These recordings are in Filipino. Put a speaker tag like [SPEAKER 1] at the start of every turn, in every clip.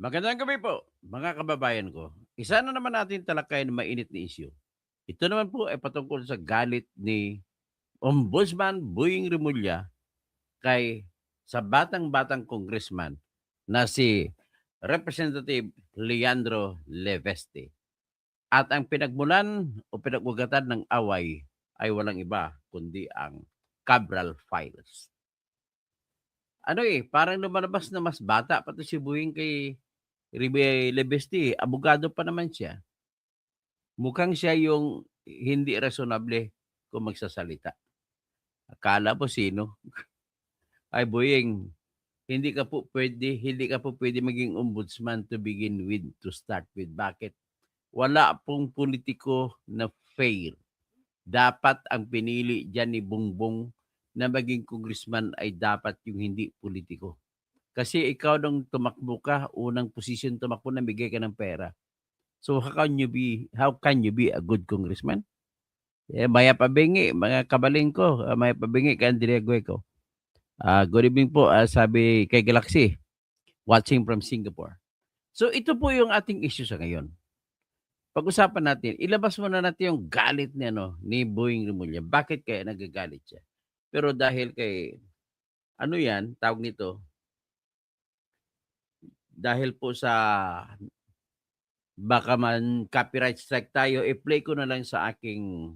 [SPEAKER 1] Magandang gabi po, mga kababayan ko. Isa na naman natin talakayin ng mainit na issue. Ito naman po ay patungkol sa galit ni Ombudsman Boying Rimulya kay sa batang-batang congressman na si Representative Leandro Leveste. At ang pinagmulan o pinag-ugatan ng away ay walang iba kundi ang Cabral Files. Ano parang lumalabas na mas bata pa to si Boying kay Leveste, abogado pa naman siya. Mukhang siya yung hindi resonable kung magsasalita. Akala mo sino? Ay Boyeng, hindi ka po pwede maging ombudsman to begin with, to start with. Bakit? Wala pong politiko na fair. Dapat ang pinili diyan ni Bongbong na maging congressman ay dapat yung hindi politiko. Kasi ikaw nung tumakbo ka, unang posisyon tumakbo, namigay ka ng pera. So how can you be a good congressman? Maya pabingi, mga kabaling ko, maya pabingi kay Andrea Gueco. Good evening po, sabi kay Galaxy, watching from Singapore. So ito po yung ating issue sa ngayon. Pag-usapan natin, ilabas muna natin yung galit ni ni Boying Rimulya. Bakit kaya nagagalit siya? Pero dahil kay ano 'yan, tawag nito, dahil po sa baka man copyright strike tayo, i-play ko na lang sa aking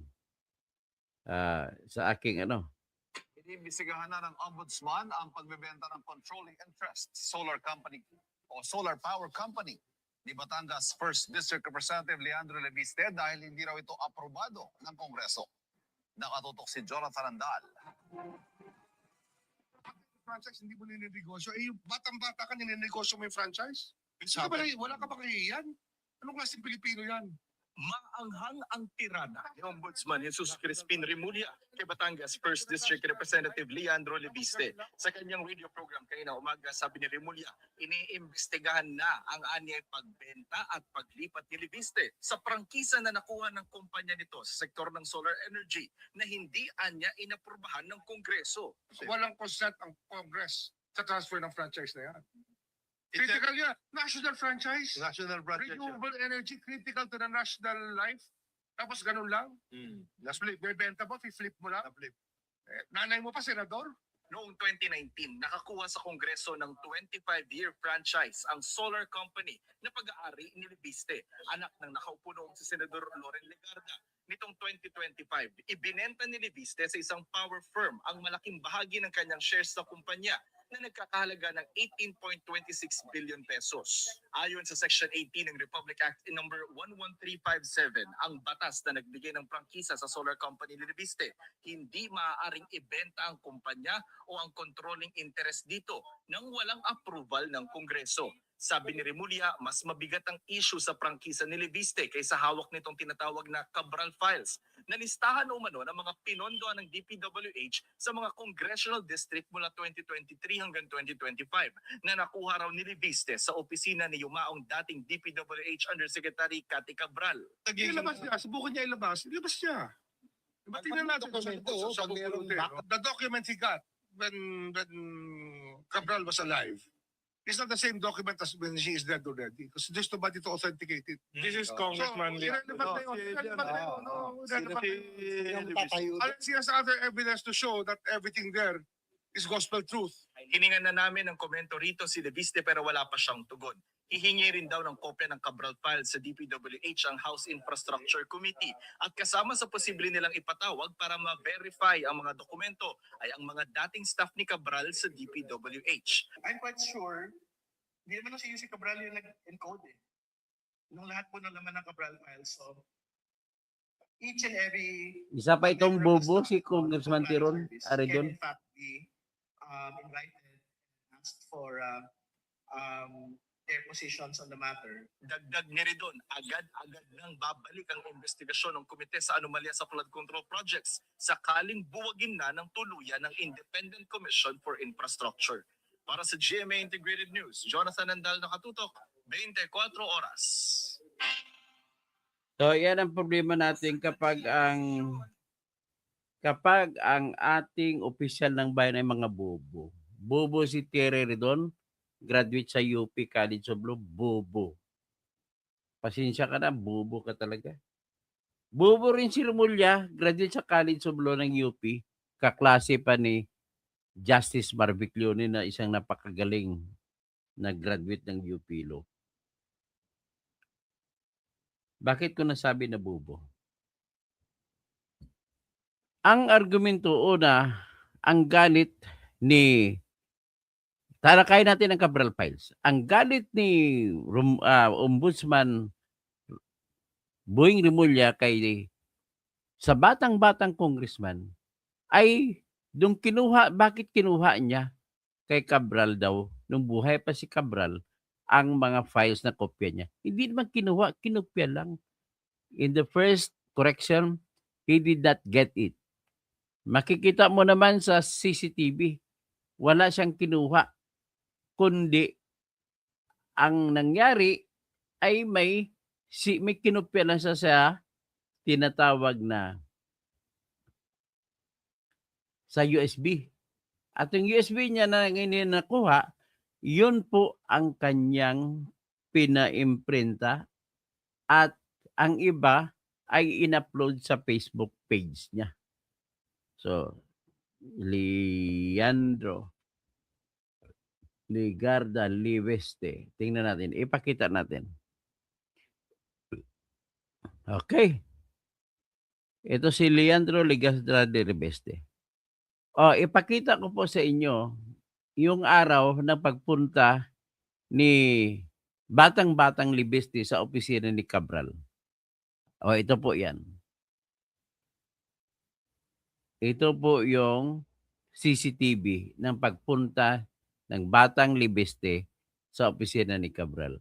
[SPEAKER 2] Iniimbestigahan na ng Ombudsman ang pagbebenta ng controlling interest solar company o solar power company ni Batangas 1st District Representative Leandro Leviste dahil hindi raw ito aprobado ng Kongreso. Nakatutok si Jonathan Andal.
[SPEAKER 3] Franchise, hindi mo ninegosyo. Yung batang-bata ka, ninegosyo mo yung franchise? Wala ka ba kahihiyan? Anong klaseng Pilipino yan?
[SPEAKER 4] Maanghang ang tirada ni Ombudsman Jesus Crispin Rimulya kay Batangas 1st District Representative Leandro Leviste. Sa kanyang radio program kanina umaga, sabi ni Rimulya, iniimbestigahan na ang anyay pagbenta at paglipat ni Leviste sa prangkisa na nakuha ng kumpanya nito sa sektor ng solar energy na hindi anya inaprubahan ng Kongreso.
[SPEAKER 3] Walang consent ang Congress sa transfer ng franchise na yan. Critical yan. National franchise.
[SPEAKER 2] National
[SPEAKER 3] Renewable energy, critical to the national life. Tapos ganun lang. Last flip, may benta mo, flip mo lang. Nanay mo pa, senador.
[SPEAKER 4] Noong 2019, nakakuha sa Kongreso ng 25-year franchise ang solar company na pag-aari ni Leviste, anak ng nakaupo noong si Senador Loren Legarda. Nitong 2025, ibinenta ni Leviste sa isang power firm ang malaking bahagi ng kanyang shares sa kumpanya na nagkakahalaga ng 18.26 billion pesos. Ayon sa Section 18 ng Republic Act number 11357, ang batas na nagbigay ng prangkisa sa solar company ni Leviste, hindi maaaring ibenta ang kumpanya o ang controlling interest dito nang walang approval ng Kongreso. Sabi ni Rimulya, mas mabigat ang issue sa prangkisa ni Leviste kaysa hawak nitong tinatawag na Cabral Files na listahan umano ng mga pinondoan ng DPWH sa mga congressional district mula 2023 hanggang 2025 na nakuha raw ni Leviste sa opisina ni yumaong dating DPWH Undersecretary Cathy Cabral.
[SPEAKER 3] Ilabas niya. Subukan niya ilabas. Ilabas niya. Diba tingnan natin sa the documents he got when Cabral was alive. It's not the same document as when she is dead already. Because there's nobody to authenticate it.
[SPEAKER 5] This is Congressman
[SPEAKER 3] Irrelevant na yun. Unless he has other evidence to show that everything there is gospel truth.
[SPEAKER 4] Hiningan na namin ng komento rito si Leviste pero wala pa siyang tugon. Hihingi rin daw ng kopya ng Cabral Files sa DPWH ang House Infrastructure Committee at kasama sa posible nilang ipatawag para ma-verify ang mga dokumento ay ang mga dating staff ni Cabral sa DPWH.
[SPEAKER 5] I'm quite sure, hindi naman si Cabral yung nag-encode eh. Nung lahat po ng laman ng Cabral Files, so each and every...
[SPEAKER 1] Isa pa itong bobo, si Congressman Tiron Aredon.
[SPEAKER 5] Can in fact be invited and asked for their positions on the matter.
[SPEAKER 4] Dagdag ni Redon, agad-agad nang babalik ang investigasyon ng komite sa anomalya sa flood control projects sakaling buwagin na ng tuluyan ng Independent Commission for Infrastructure. Para sa GMA Integrated News, Jonathan Andal, nakatutok, 24 oras.
[SPEAKER 1] So yan ang problema natin kapag ang ating opisyal ng bayan ay mga bobo. Bobo si Terry Redon, graduate sa UP College of Law, bobo. Pasensya ka na, bobo ka talaga. Bobo rin si Remulla, graduate sa College of Law ng UP, kaklase pa ni Justice Marvic Leone na isang napakagaling na graduate ng UP Law. Bakit ko nasabi na bobo? Ang argumento una, ang galit ni talakayin natin ang Cabral Files. Ang galit ni Ombudsman Boying Remulla sa batang-batang congressman ay bakit kinuha niya kay Cabral daw nung buhay pa si Cabral ang mga files na kopya niya. Hindi naman kinuha, kinopya lang. In the first correction, he did not get it. Makikita mo naman sa CCTV, wala siyang kinuha, kundi ang nangyari ay may kinopya lang siya sa tinatawag na sa USB. At yung USB niya na nakuha, yun po ang kanyang pina-imprinta at ang iba ay in-upload sa Facebook page niya. So, Leandro Legarda Liveste. Tingnan natin. Ipakita natin. Okay. Ito si Leandro Legarda Liveste. Ipakita ko po sa inyo yung araw ng pagpunta ni batang-batang Liveste sa opisina ni Cabral. Ito po yan. Ito po yung CCTV ng pagpunta ng batang Liveste sa opisina ni Cabral.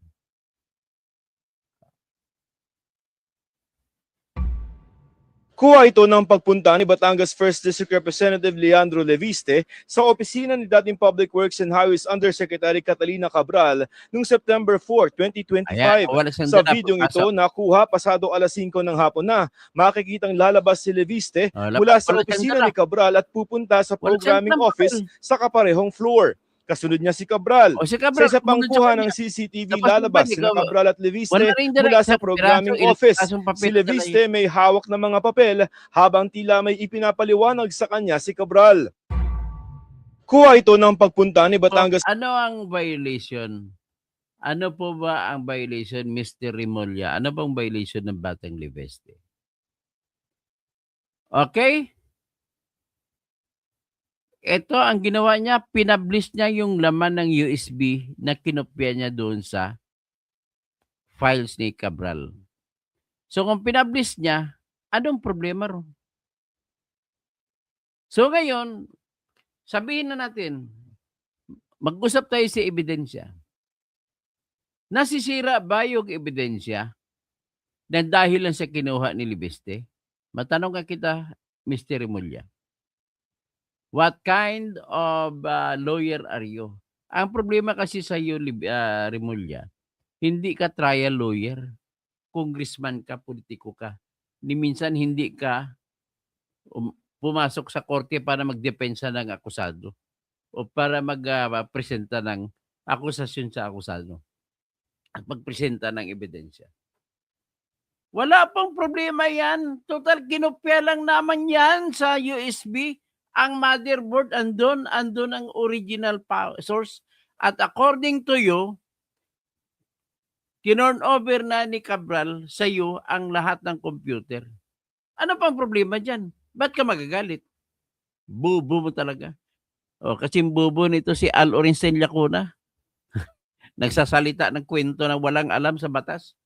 [SPEAKER 6] Kuha ito ng pagpunta ni Batangas 1st District Representative Leandro Leviste sa opisina ni dating Public Works and Highways Undersecretary Catalina Cabral noong September 4, 2025. Sa videong ito, nakuha pasado alas 5 ng hapon na. Makikitang lalabas si Leviste mula sa opisina ni Cabral at pupunta sa programming office sa kaparehong floor. Kasunod niya si Cabral. Sa isa pang kuha ng CCTV, lalabas sina Cabral at Leviste mula sa programming office. Si Leviste may hawak ng mga papel habang tila may ipinapaliwanag sa kanya si Cabral. Kuha ito ng pagpunta ni Batangas.
[SPEAKER 1] Ano ang violation? Ano po ba ang violation, Mr. Remulla? Ano bang violation ng batang Leviste? Okay? Ito ang ginawa niya, pinablish niya yung laman ng USB na kinopya niya doon sa files ni Cabral. So kung pinablish niya, anong problema ron? So ngayon, sabihin na natin, mag-usap tayo sa ebidensya. Nasisira ba yung ebidensya na dahil lang sa kinuha ni Leviste? Matanong ka kita, Mr. Remulla. What kind of lawyer are you? Ang problema kasi sa iyo, Remulla, hindi ka trial lawyer. Congressman ka, politiko ka. Ni minsan hindi ka pumasok sa korte para magdepensa ng akusado o para magpresenta ng akusasyon sa akusado at magpresenta ng ebidensya. Wala pong problema yan. Total, kinopya lang naman yan sa USB. Ang motherboard andun ang original source. At according to you, kinurn over na ni Cabral sa iyo ang lahat ng computer. Ano pang problema dyan? Ba't ka magagalit? Bubo mo talaga. Kasi bubo nito si Al Orenstein Lacuna. Nagsasalita ng kwento na walang alam sa batas.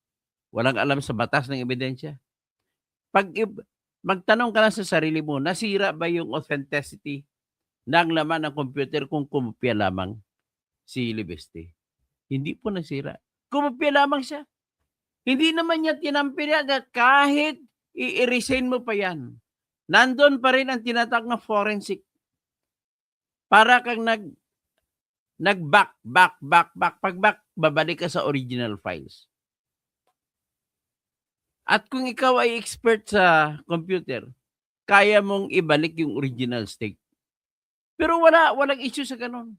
[SPEAKER 1] Walang alam sa batas ng ebidensya. Pag magtanong ka na sa sarili mo, nasira ba yung authenticity ng laman ng computer kung kumupya lamang si Leviste? Hindi po nasira. Kumupya lamang siya. Hindi naman niya tinampir yan kahit i-resign mo pa yan. Nandun pa rin ang tinatawag na forensic. Para kang nag-back. Pag-back, babalik ka sa original files. At kung ikaw ay expert sa computer, kaya mong ibalik yung original state. Pero walang issue sa ganun.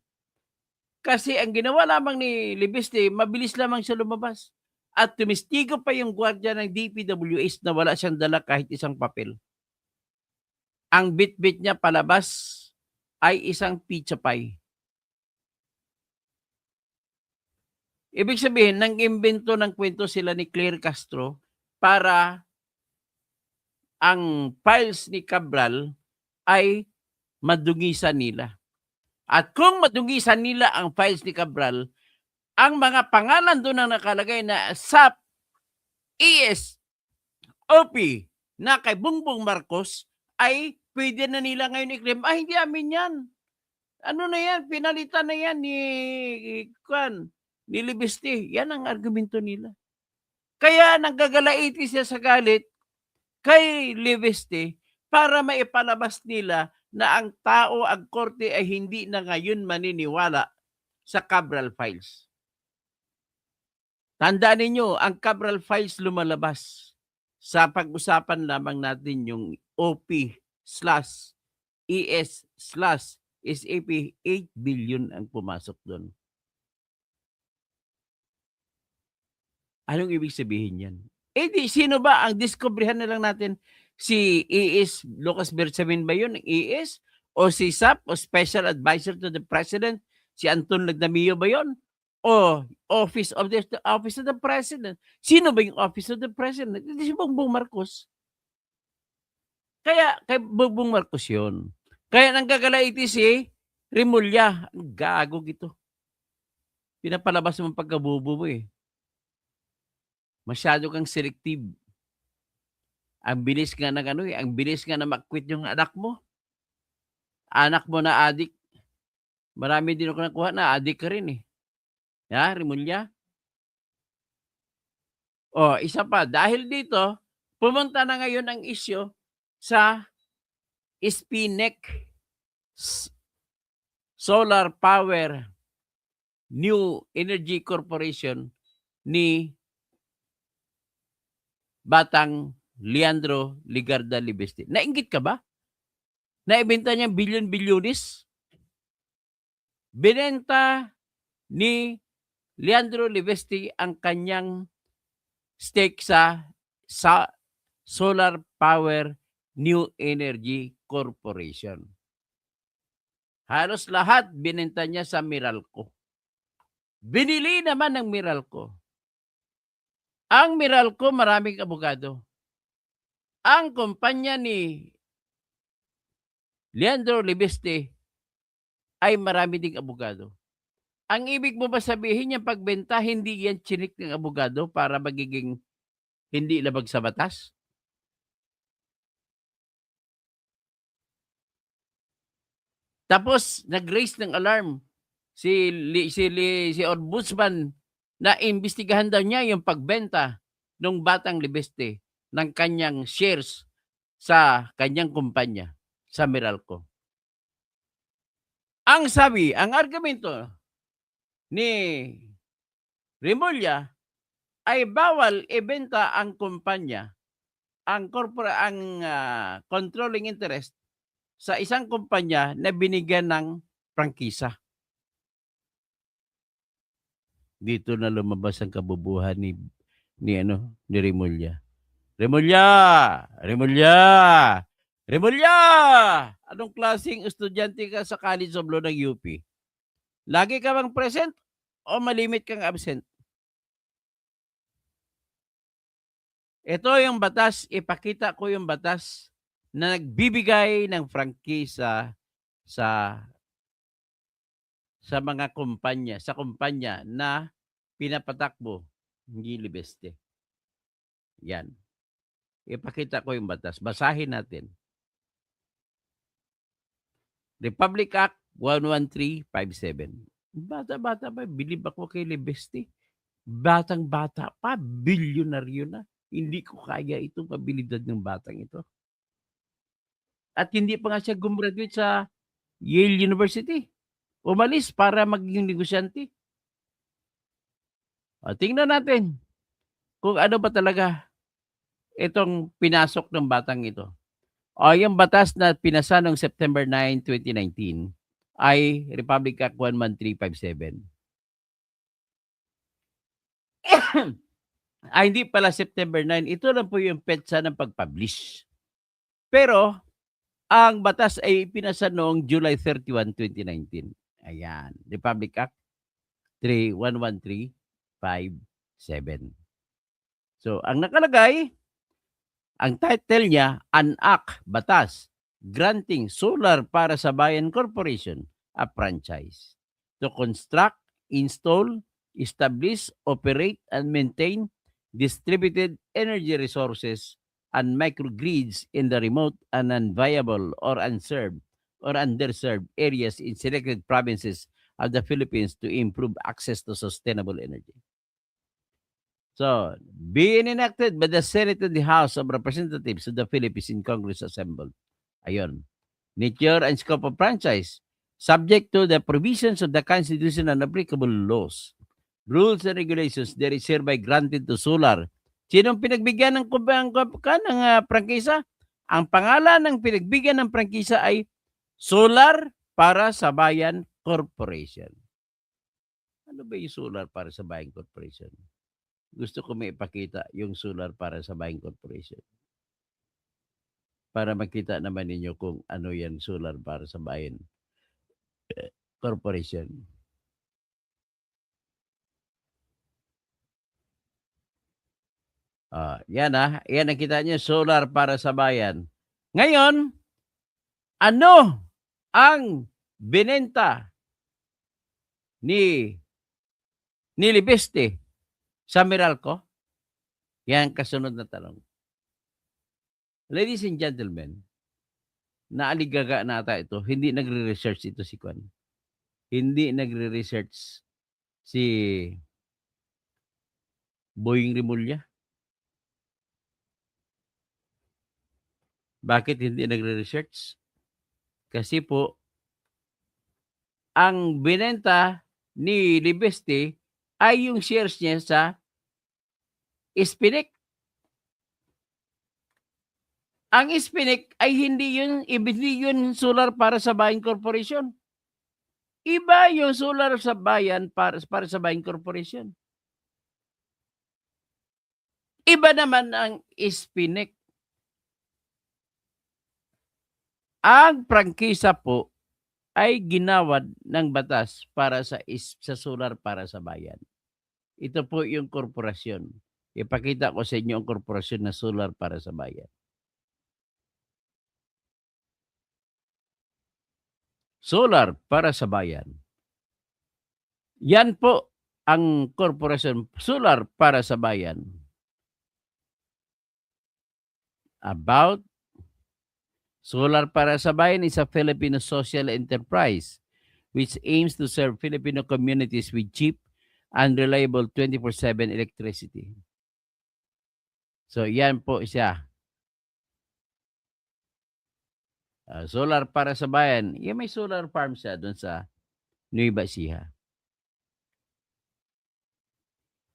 [SPEAKER 1] Kasi ang ginawa lamang ni Libiste, mabilis lamang siya lumabas. At tumistigo pa yung gwardiya ng DPWH na wala siyang dala kahit isang papel. Ang bit-bit niya palabas ay isang pizza pie. Ibig sabihin, nang-imbento ng kwento sila ni Claire Castro para ang files ni Cabral ay madungisan nila. At kung madungisan nila ang files ni Cabral, ang mga pangalan doon ang nakalagay na SAP, ES, OP na kay Bongbong Marcos ay pwede na nila ngayon i-claim, hindi amin yan. Ano na yan, pinalitan na yan ni Libiste. Yan ang argumento nila. Kaya nanggagalaiti siya sa galit kay Libiste para maipalabas nila na ang tao, ang korte ay hindi na ngayon maniniwala sa Cabral Files. Tandaan ninyo, ang Cabral Files lumalabas sa pag-usapan lamang natin yung OP/ES/SAP, 8 billion ang pumasok doon. Anong ibig sabihin yan? Di, sino ba ang diskubrihan na lang natin? Si ES Lucas Bersamin ba yun? ES? O si SAP? O Special Advisor to the President? Si Anton Lagdamillo ba yun? O Office of the President? Sino ba yung Office of the President? Hindi si Bongbong Marcos. Kaya kay Bongbong Marcos yun. Kaya nanggagalaiti si Remulla. Ang gago gito. Pinapalabas mo pagkabubo mo eh. Masyado kang selective. Ang bilis nga ang bilis nga na mag-quit yung anak mo. Anak mo na adik. Marami din ako nakuha na adik ka rin eh. Remulla. Isa pa, dahil dito, pumunta na ngayon ang isyu sa SPNEC, Solar Power New Energy Corporation ni Batang Leandro Legarda Libiste. Nainggit ka ba? Naibenta niya bilyon-bilyonis? Binenta ni Leandro Libiste ang kanyang stake sa Solar Power New Energy Corporation. Halos lahat binenta niya sa Meralco. Binili naman ng Meralco. Ang Meralco maraming abogado. Ang kumpanya ni Leandro Libiste ay marami ding abogado. Ang ibig mo ba sabihin yung pagbenta, hindi yan chinik ng abogado para magiging hindi labag sa batas? Tapos, nag-raise ng alarm si Ombudsman na imbestigahan daw niya yung pagbenta ng Batang Libiste ng kanyang shares sa kanyang kumpanya sa Meralco. Ang sabi, ang argumento ni Remulla ay bawal ibenta ang kumpanya, ang controlling interest sa isang kumpanya na binigyan ng prangkisa. Dito na lumabas ang kabubuhan ni Remulla. Remulla! Anong klaseng estudyante ka sa College of Law ng UP? Lagi ka bang present o malimit kang absent? Ito yung batas, ipakita ko yung batas na nagbibigay ng prangkisa sa mga kumpanya, na pinapatakbo ni Libiste. Yan. Ipakita ko yung batas. Basahin natin. Republic Act 11357. Bata-bata pa, bilib ako kay Libiste. Batang-bata pa, bilyonaryo na. Hindi ko kaya itong abilidad ng batang ito. At hindi pa nga siya gumraduate sa Yale University. Umalis para maging negosyante. Tingnan natin kung ano ba talaga itong pinasok ng batang ito. Yung batas na pinasa noong September 9, 2019 ay Republic Act 11357. Hindi pala September 9. Ito lang po yung petsa ng pag-publish. Pero, ang batas ay ipinasa noong July 31, 2019. Ayan. Republic Act 11357. So, ang nakalagay, ang title niya, an act, batas, granting Solar para sa Bayan Corporation a franchise to construct, install, establish, operate, and maintain distributed energy resources and microgrids in the remote and unviable or unserved or underserved areas in selected provinces of the Philippines to improve access to sustainable energy. So, being enacted by the Senate and the House of Representatives of the Philippines in Congress assembled. Ayun. Nature and scope of franchise, subject to the provisions of the Constitution and applicable laws, rules and regulations that is hereby granted to Solar. Sinong pinagbigyan ng prangkisa? Ang pangalan ng pinagbigyan ng prangkisa ay Solar para sa Bayan Corporation. Ano ba yung Solar para sa Bayan Corporation? Gusto ko may ipakita yung Solar para sa Bayan Corporation. Para makita naman ninyo kung ano yan Solar para sa Bayan Corporation. Yan yan ang kita nyo, Solar para sa Bayan. Ngayon, ano ang binenta ni Libeste sa Meralco? Yan kasunod na tanong. Ladies and gentlemen, naaligaga nata ito. Hindi nagre-research ito si Kwan. Hindi nagre-research si Boying Rimulya. Bakit hindi nagre-research? Kasi po, ang binenta ni Libeste ay yung shares niya sa Spinec. Ang Spinec ay hindi yun Solar para sa Bayan Corporation. Iba yung Solar sa Bayan para sa Bayan Corporation. Iba naman ang Spinec. Ang prangkisa po ay ginawad ng batas para sa Solar para sa Bayan. Ito po yung korporasyon. Ipakita ko sa inyo ang korporasyon na Solar para sa Bayan. Solar para sa Bayan. Yan po ang korporasyon Solar para sa Bayan. About Solar para sa Bayan is a Filipino social enterprise which aims to serve Filipino communities with cheap and reliable 24/7 electricity. So, yan po siya. Solar para sa Bayan. Yan, may solar farm siya doon sa Nueva Ecija.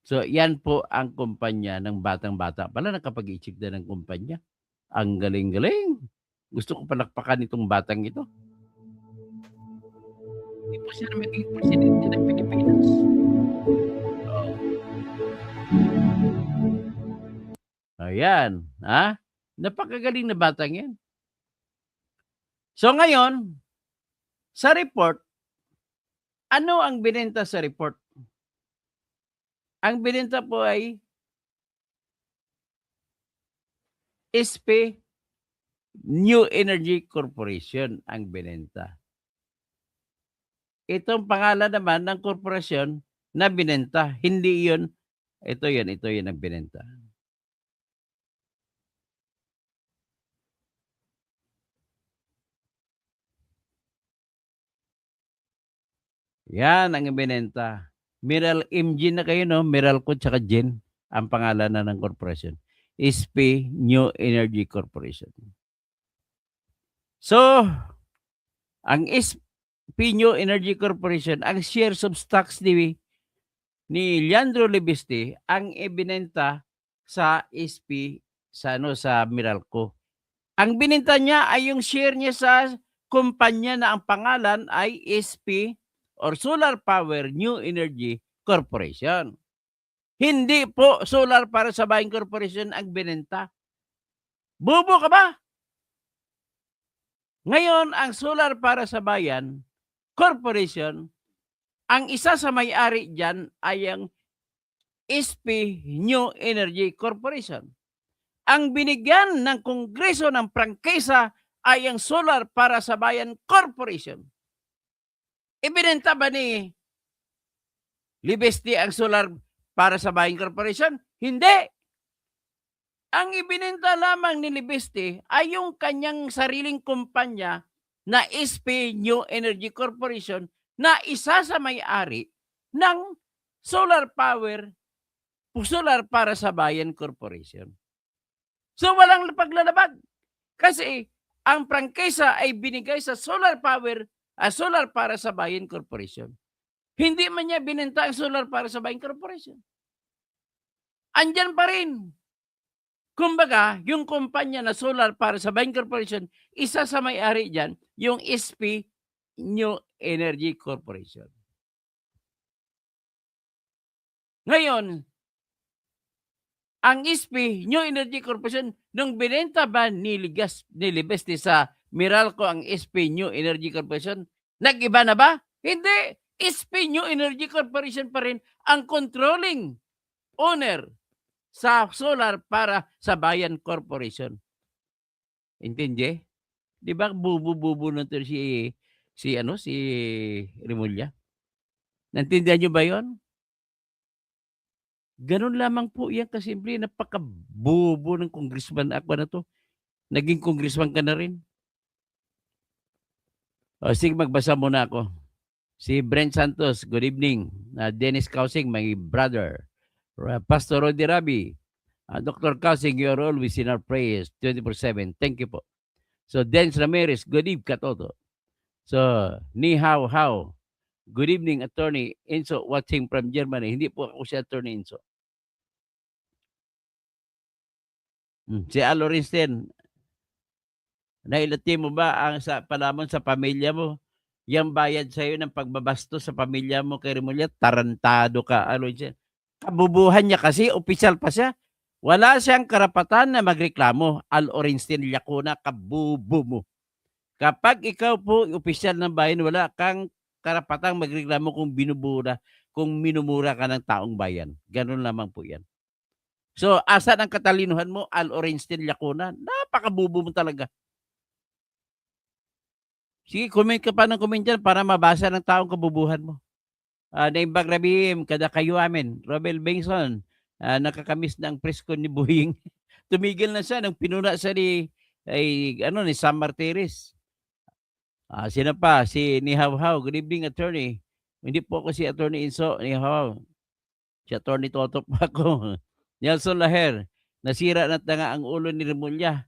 [SPEAKER 1] So, yan po ang kumpanya ng batang-bata. Pala nakapag-i-achieve na ng kumpanya. Ang galing-galing. Gusto ko palakpakan itong batang ito. Hindi po siya maging presidente ng Pilipinas. Ayan. Napakagaling na batang yan. So ngayon, sa report, ano ang binenta sa report? Ang binenta po ay SP New Energy Corporation ang binenta. Itong pangalan naman ng korporasyon na binenta. Hindi yun. Ito yun ang binenta. Yan ang binenta. Meral MG na kayo, no? Meralco tsaka Gen ang pangalan na ng korporasyon. SP New Energy Corporation. So, ang SP New Energy Corporation, ang shares of stocks ni Leandro Libiste ang ibinenta sa SP sa Meralco. Ang binenta niya ay yung share niya sa kumpanya na ang pangalan ay SP or Solar Power New Energy Corporation. Hindi po Solar para sa Bayan Corporation ang binenta. Bobo ka ba? Ngayon, ang Solar para sa Bayan Corporation, ang isa sa may-ari dyan ay ang SP New Energy Corporation. Ang binigyan ng Kongreso ng prangkisa ay ang Solar para sa Bayan Corporation. Ibinenta ba ni Libesti ang Solar para sa Bayan Corporation? Hindi. Ang ibinenta lamang ni Libesti ay yung kanyang sariling kumpanya na SP New Energy Corporation na isa sa may-ari ng Solar para sa Bayan Corporation. So walang paglalabag. Kasi ang prangkisa ay binigay sa Solar para sa Bayan Corporation. Hindi man niya binenta ang Solar para sa Bayan Corporation. Andyan pa rin. Kumbaga, yung kumpanya na Solar para sa Bayan Corporation, isa sa may-ari dyan, yung SP New Energy Corporation. Ngayon, ang SP New Energy Corporation, nung binenta ba ni Libesti sa Meralco ang SP New Energy Corporation, nag-iba na ba? Hindi. SP New Energy Corporation pa rin ang controlling owner sa Solar para sa Bayan Corporation. Intindi? Di ba bubu-bubu na to si Remulla? Naintindihan niyo ba 'yon? Ganun lamang po yan kasimple, napakabubo ng congressman ako na to. Naging congressman ka na rin. O sige, magbasa muna ako. Si Brent Santos, good evening. Dennis Kausing, my brother. Pastor Rodi Rabi, Dr. Kausing, you are always in our prayers 24/7. Thank you po. So, Dennis Ramirez, good evening, Katoto. So, ni hao. Good evening, Attorney Enzo, watching from Germany. Hindi po ako si Attorney Enzo. Si Al Orenstein, nailati mo ba ang palamon sa pamilya mo? Yang bayad sa'yo ng pagbabasto sa pamilya mo kay Remulla? Tarantado ka, Al Orenstein. Kabubuhan niya kasi, opisyal pa siya. Wala siyang karapatan na magreklamo. Al Orenstein, Lacuna, kabubo mo. Kapag ikaw po opisyal ng bayan, wala kang karapatang magreklamo kung minumura ka ng taong bayan. Ganun lamang po yan. So, asan ang katalinuhan mo, Al Orenstein, Lacuna? Napakabubo mo talaga. Sige, comment ka pa ng comment dyan para mabasa ng taong kabubuhan mo. Naimbag Rabim, kada kayo amin. Robel Benson, nakakamiss ng presko ni Buhing. Tumigil na siya nang pinuna siya ni Sam Martires. Sino pa? Si Nihaw. Good evening, Attorney. Hindi po ako si Attorney Inso. Nihaw. Si Attorney Toto pa ako. Nelson Laher, nasira na nga ang ulo ni Remulla.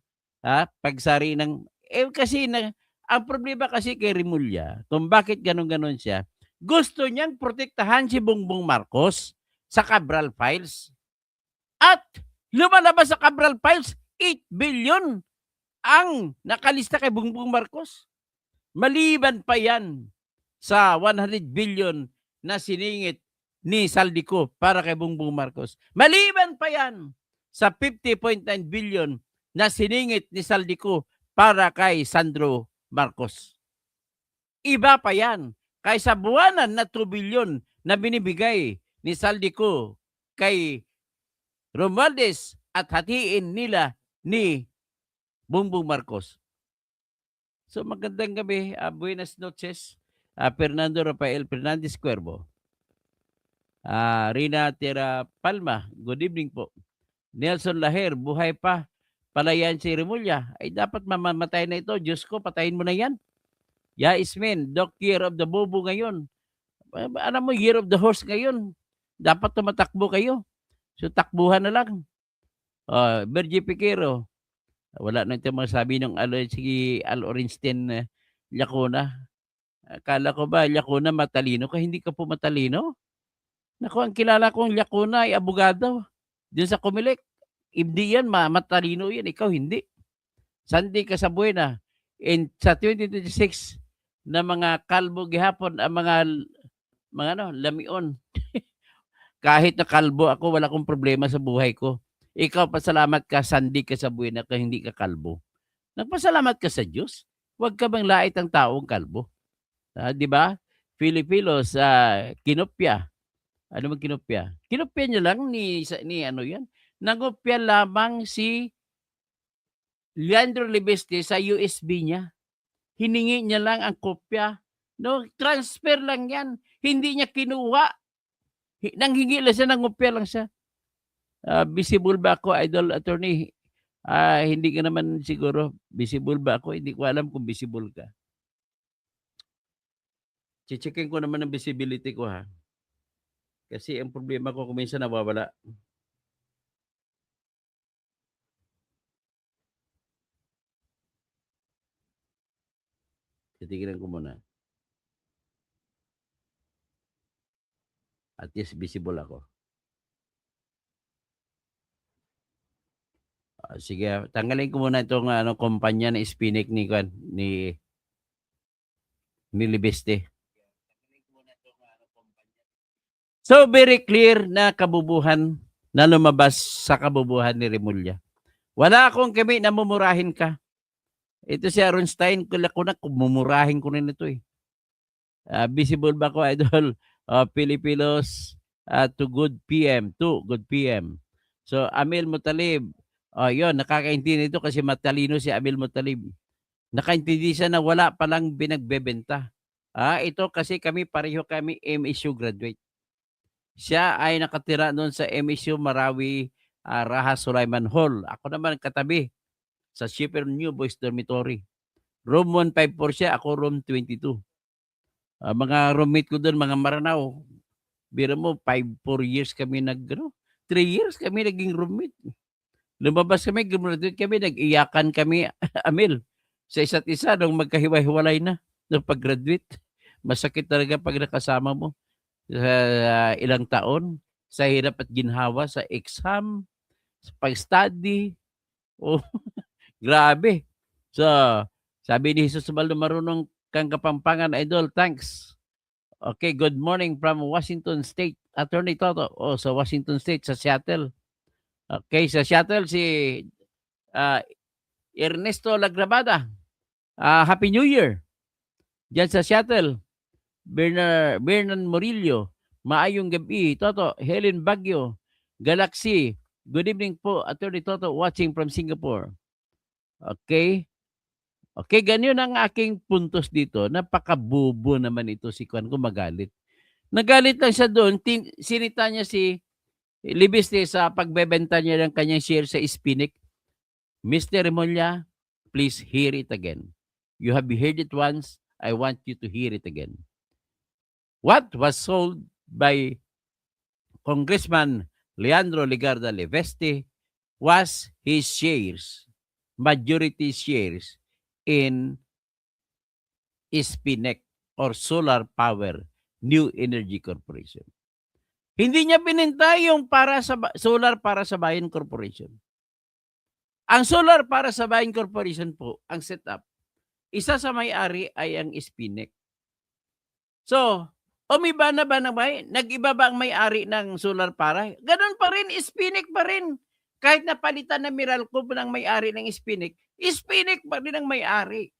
[SPEAKER 1] Pagsari ng... ang problema kasi kay Remulla, kung bakit ganon siya, gusto niyang protektahan si Bongbong Marcos sa Cabral Files. At lumalabas sa Cabral Files, 8 billion ang nakalista kay Bongbong Marcos. Maliban pa yan sa 100 billion na siningit ni Saldico para kay Bongbong Marcos. Maliban pa yan sa 50.9 billion na siningit ni Saldico para kay Sandro Marcos. Iba pa yan kaysa buwanan na 2 billion na binibigay ni Saldico kay Romualdez at hatiin nila ni Bongbong Marcos. So magandang gabi, buenas noches, Fernando Rafael Fernandez Cuervo. Rina Tera Palma, good evening po. Nelson Laher, buhay pa. Palayan si Remulla. Ay dapat mamamatay na ito. Diyos ko, patayin mo na yan. Ismin, Doc, Year of the Bobo ngayon. Alam mo, Year of the Horse ngayon. Dapat tumatakbo kayo. So takbuhan na lang. Bergie Piquero. Wala na ito masabi ng si Al Orenstein Lacuna. Akala ko ba, Lacuna, matalino ka? Hindi ka po matalino? Naku, ang kilala kong Lacuna ay abogado. Diyan sa Comelec. Hindi yan, matalino yan. Ikaw hindi. Sandy Casabuena. sa 2026 na mga kalbo gihapon ang mga lamion. Kahit na kalbo ako, wala akong problema sa buhay ko. Ikaw, pasalamat ka, sandi ka sa buhay na ka, hindi ka kalbo. Nagpasalamat ka sa Diyos. Huwag ka bang lait ang taong kalbo. Di ba? Filipinos, kinopya. Ano man kinopya? Kinopya niya lang ni ano yan. Nangopya lamang si Leandro Libeste sa USB niya. Hiningi niya lang ang kopya. No, transfer lang yan. Hindi niya kinuha. Nanghingi lang siya, nangopya lang siya. Visible ba ako, idol attorney? Hindi ka naman siguro. Visible ba ako? Hindi ko alam kung visible ka. Checkin ko naman ang visibility ko, ha. Kasi ang problema ko kung minsan nawawala. Titignan ko muna. At least visible ako. Sige, tanggalin ko muna itong kumpanya na Spinek ni Libeste. So, very clear na kabubuhan na lumabas sa kabubuhan ni Remulla. Wala akong kami na mumurahin ka. Ito si Aaron Stein, mumurahin ko rin ito eh. Visible ba ko, idol? Pilipinos to good PM. So, Amil Mutalib. Yun, nakakaintindi ito kasi matalino si Amil Mutalib. Nakaintindi siya na wala palang binagbebenta. Ito kasi pareho kami MSU graduate. Siya ay nakatira doon sa MSU Marawi Raha Sulaiman Hall. Ako naman katabi sa Shipper New Boys Dormitory. Room 154 siya, ako room 22. Mga roommate ko doon, mga Maranao. Biro mo, 4 years kami 3 years kami naging roommate. Lumabas kami, graduate kami, nag-iyakan kami, Amil, sa isa't isa nung magkahiwa-hiwalay na nung pag-graduate. Masakit talaga pag nakasama mo sa ilang taon, sa hirap at ginhawa, sa exam, sa pag-study. Oh, grabe. So, sabi ni Jesus Baldo, marunong kang Kapampangan, idol. Thanks. Okay, good morning from Washington State. Attorney Toto. Sa Washington State, sa Seattle. Okay, sa Seattle, si Ernesto Lagrabada. Happy New Year. Diyan sa Seattle. Bernan Murillo, maayong gabi. Toto, Helen Baguio, Galaxy. Good evening po, Attorney Toto, watching from Singapore. Okay. Okay, ganyan ang aking puntos dito. Napakabubo naman ito si Kwan ko magalit. Nagalit lang siya doon. Sinita niya si Libeste sa pagbebenta niya ng kanyang share sa Spinek. Mr. Remulla, please hear it again. You have heard it once. I want you to hear it again. What was sold by Congressman Leandro Legarda Leveste was his shares, majority shares in Spinek or Solar Power New Energy Corporation. Hindi niya pinintay yung Solar para sa Bayan Corporation. Ang Solar para sa Bayan Corporation po, ang setup, isa sa may-ari ay ang Spinek. So, umiba na ba nag-iba ba ang may-ari ng Solar para? Ganon pa rin, Spinek pa rin. Kahit napalitan na Meralco ng may-ari ng Spinek, Spinek pa rin ang may-ari.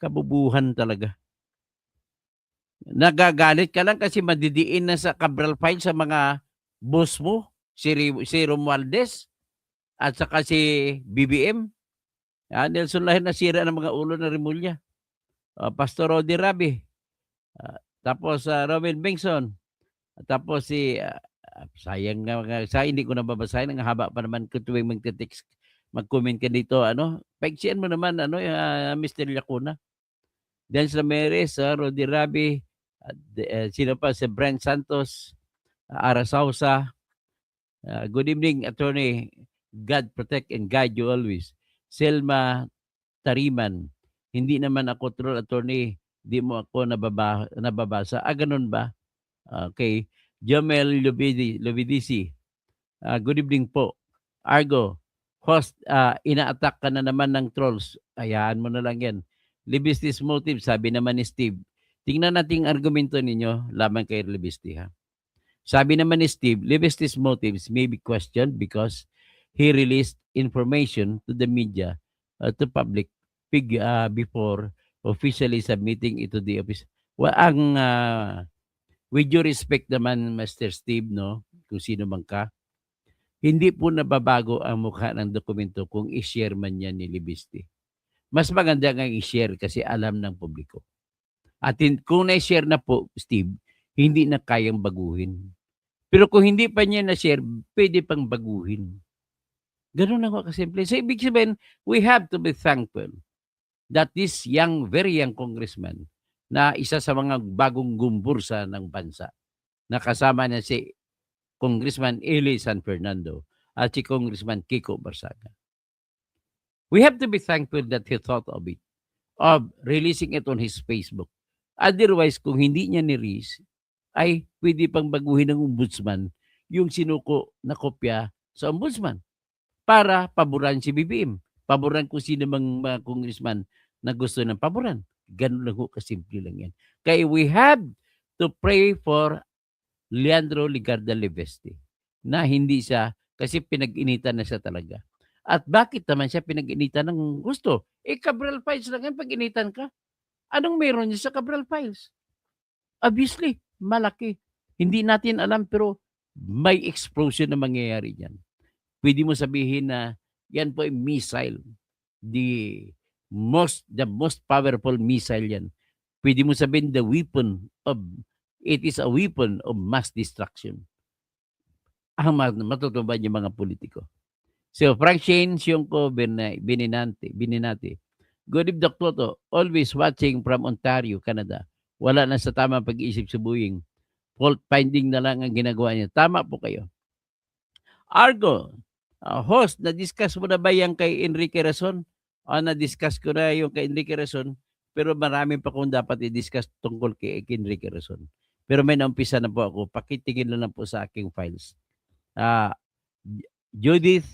[SPEAKER 1] Kabubuhan talaga. Nagagalit ka lang kasi madidiin na sa Cabral file sa mga boss mo, si Romualdez at saka si BBM. Nelson Lahir nasira ng mga ulo ng Remulla. Pastor Rodi Rabi. Tapos Robin Bengson. Tapos si sayang hindi ko nababasahin, ang haba pa naman ko tuwing magte-text, mag-comment ka dito, pagsiyan mo naman Mr. Lacuna. Dennis Ramirez, Rodi Rabi, sino pa si Brent Santos, Ara Sausa. Good evening, Attorney. God protect and guide you always. Selma Tariman. Hindi naman ako troll, Attorney. Di mo ako nababasa. Ganun ba? Okay. Jomel Lubidisi. Good evening po. Argo, host, ina-attack ka na naman ng trolls. Hayaan mo na lang yan. Libistis motive, sabi naman ni Steve. Tingnan natin ang argumento ninyo laban kay Libisti, ha? Sabi naman ni Steve, Libistis motives may be questioned because he released information to the media, to public before officially submitting it to the office. Well, with due respect naman, Mr. Steve, no, kung sino man ka, hindi po nababago ang mukha ng dokumento kung i-share man yan ni Libisti. Mas maganda nga i-share kasi alam ng publiko. At kung na-share na po, Steve, hindi na kayang baguhin. Pero kung hindi pa niya na-share, pwede pang baguhin. Ganun lang ako kasimple. So, ibig sabihin, we have to be thankful that this very young congressman na isa sa mga bagong gumbursa ng bansa, na kasama na si Congressman Eli San Fernando at si Congressman Kiko Barsaga. We have to be thankful that he thought of it, of releasing it on his Facebook. Otherwise, kung hindi niya ni-release, ay pwede pang baguhin ng ombudsman yung sinuko na kopya sa ombudsman para paboran si BBM. Paboran kung sino mang mga congressman na gusto ng paboran. Ganun lang ho, kasimple lang yan. Kaya we have to pray for Leandro Ligarda Leveste na hindi siya, kasi pinag-initan na siya talaga. At bakit naman siya pinag-initan ng gusto? Cabral Files lang yan, pag-initan ka. Anong meron niya sa Cabral Files? Obviously, malaki. Hindi natin alam pero may explosion na mangyayari dyan. Pwede mo sabihin na yan po ay missile. The most powerful missile yan. Pwede mo sabihin it is a weapon of mass destruction. Ang matutuban yung mga politiko. So, Frank Shane, Sionco, Bininati. Good evening, Dr. Toto. Always watching from Ontario, Canada. Wala na sa tamang pag-iisip sa buwing. Fault finding na lang ang ginagawa niya. Tama po kayo. Argo, host, na-discuss mo na ba yan kay Enrique Rason? Na-discuss ko na yung kay Enrique Rason, pero marami pa kung dapat i-discuss tungkol kay Enrique Rason. Pero may naumpisa na po ako. Pakitingin na lang po sa aking files. Judith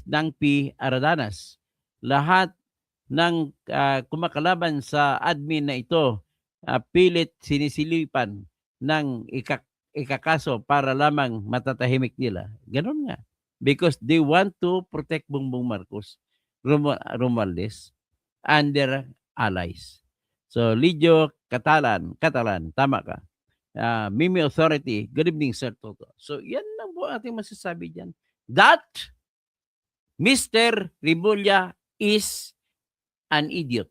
[SPEAKER 1] Nangpi Aradanas. Lahat ng kumakalaban sa admin na ito, pilit sinisilipan ng ikakaso para lamang matatahimik nila. Ganun nga. Because they want to protect Bongbong Marcos, Romualdez, and their allies. So, Lidio Catalan, tama ka. Mimi Authority, good evening, Sir Toto. So, yan lang po ating masasabi dyan. That Mr. Rimulya is an idiot.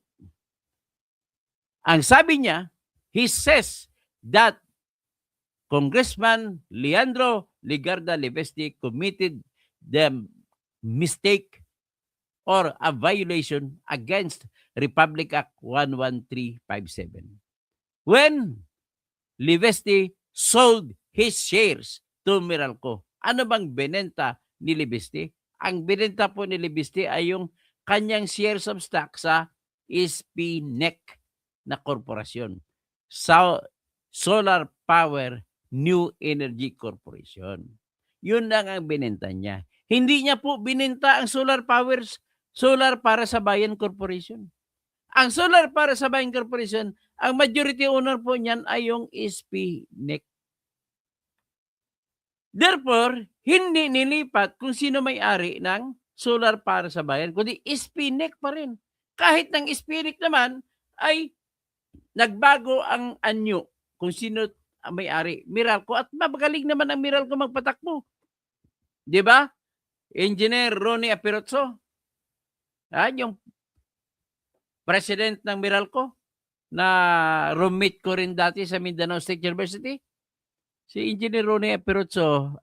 [SPEAKER 1] Ang sabi niya, he says that Congressman Leandro Ligarda Leveste committed the mistake or a violation against Republic Act 11357. When Leveste sold his shares to Meralco. Ano bang binenta ni Leveste? Ang binenta po ni Leveste ay yung kanyang shares of stock sa SPNEC na korporasyon. Solar Power New Energy Corporation. Yun lang ang binenta niya. Hindi niya po binenta ang Solar para sa Bayan Corporation. Ang Solar para sa Bayan Corporation, ang majority owner po niyan ay yung SPNEC. Therefore, hindi nilipat kung sino may-ari ng Solar para sa Bayan, kundi SPNEC pa rin. Kahit ng SPNEC naman ay nagbago ang anyo kung sino ang may-ari. Meralco. At mabagaling naman ang Meralco magpatakbo. Di ba? Engineer Ronnie Apirotso. Yung president ng Meralco na roommate ko rin dati sa Mindanao State University. Si Engineer Ronnie Apirotso,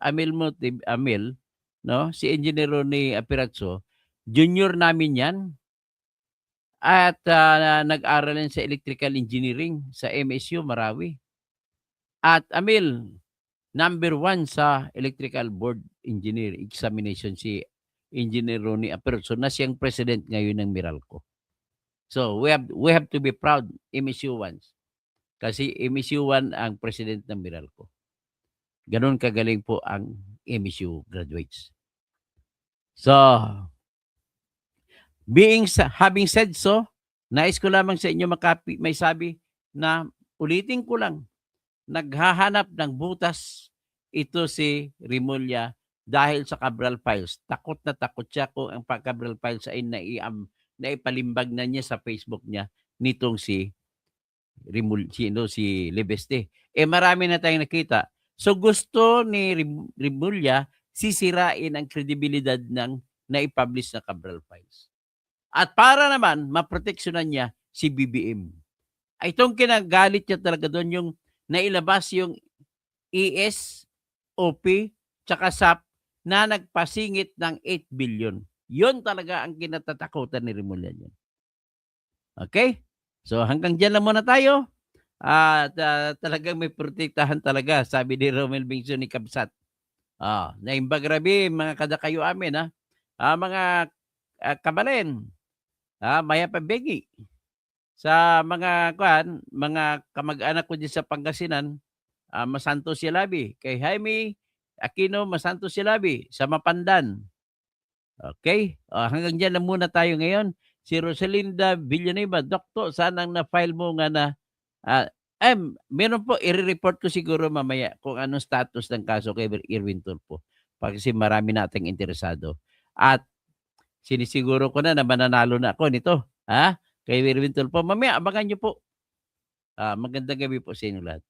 [SPEAKER 1] no? Si Engineer Ronnie Apirotso, junior namin yan. At nag-aral sa electrical engineering sa MSU Marawi. At Amil, number 1 sa electrical board engineer examination si Engineer Ronnie Apirotso na siyang president ngayon ng Meralco. So we have to be proud MSU 1 kasi MSU 1 ang president ng Meralco. Ganon kagaling po ang MSU graduates. So, having said so, nais ko lamang sa inyo may sabi na ulitin ko lang, naghahanap ng butas ito si Remulla dahil sa Cabral Files. Takot na takot siya kung ang Cabral Files ay naipalimbag na niya sa Facebook niya nitong si Lebeste. Marami na tayong nakita. So gusto ni Remulla sisirain ang kredibilidad ng naipublish na Cabral Files. At para naman maproteksyonan niya si BBM. Itong kinagalit niya talaga doon yung nailabas yung ESOP tsaka SAP na nagpasingit ng 8 billion. Yun talaga ang kinatatakutan ni Remulla niyan. Okay? So hanggang dyan lang muna tayo. At talagang may protektahan talaga, sabi ni Romel Bengso ni Kabsat. Naimbag rabi, mga kadakayo amin, mga kabalen, maya pabegi. Sa mga kamag-anak ko dyan sa Pangasinan, Masanto Silabi. Kay Jaime Aquino, Masanto Silabi, sa Mapandan. Okay? Hanggang dyan lang muna tayo ngayon. Si Rosalinda Villanueva, Doktor, sanang na-file mo nga na meron po, i-report ko siguro mamaya kung anong status ng kaso kay Erwin Tulfo. Kasi marami nating interesado. At sinisiguro ko na mananalo na ako nito. Kay Erwin Tulfo. Mamaya, abangan nyo po. Magandang gabi po sa inyo lahat.